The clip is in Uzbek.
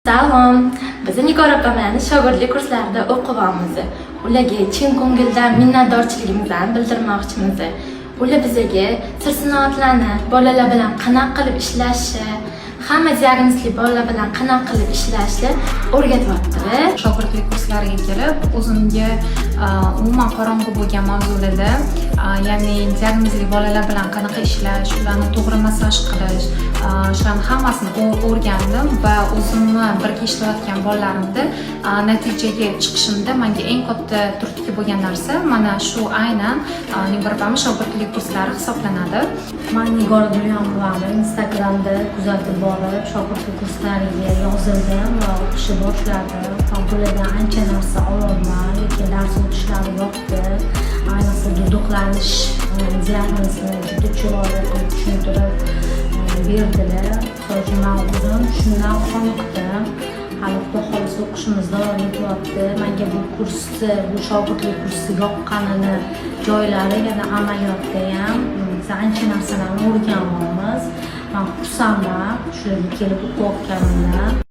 Salom, biz Nigora opa bilan shogirdlik kurslarida o'qiyapmiz. Ularga chin ko'ngildan minnatdorchiligimizni bildirmoqchimiz. Ular bizga sir-sinoatlarni bolalar bilan qanaqa qilib ishlashni, hamma diagnosli bolalar bilan qanaqa qilib ishlashni o'rgatyapti. Shogirdlik kurslariga kelib, o'zimga umuman qorong'u bo'lgan mavzularda, ya'ni diagnozli bolalar bilan qanaqa ishlash, ularni to'g'ri massaj qilish, shularni hammasini o'rgandim va o'zimni birga ishlayotgan bolalarimda natijaga chiqishimda menga eng katta turtki bo'lgan narsa mana shu aynan Nigora opamning shogirdlik kurslari hisoblanadi. Men Nigora Duryonovani Instagramda kuzatib borib, shogirdlik kurslariga yozildim va o'qishni boshladim. Bulardan ancha narsa ololman, lekin dars o'tishlari yoqdi. Ayniqsa duduqlanish diagnozini juda chiroyli qilib tushuntirib berdilar. Men o'zim shundan qoniqdim. Hali Xudo xohlasa o'qishimiz davom etyapti. Menga bu kursni, bu shogirdlik kursi yoqqanini joylari yana amaliyotda ham ancha narsalarni o'rganyapmiz. Men xursandman shularga kelib o'qiyotganimdan.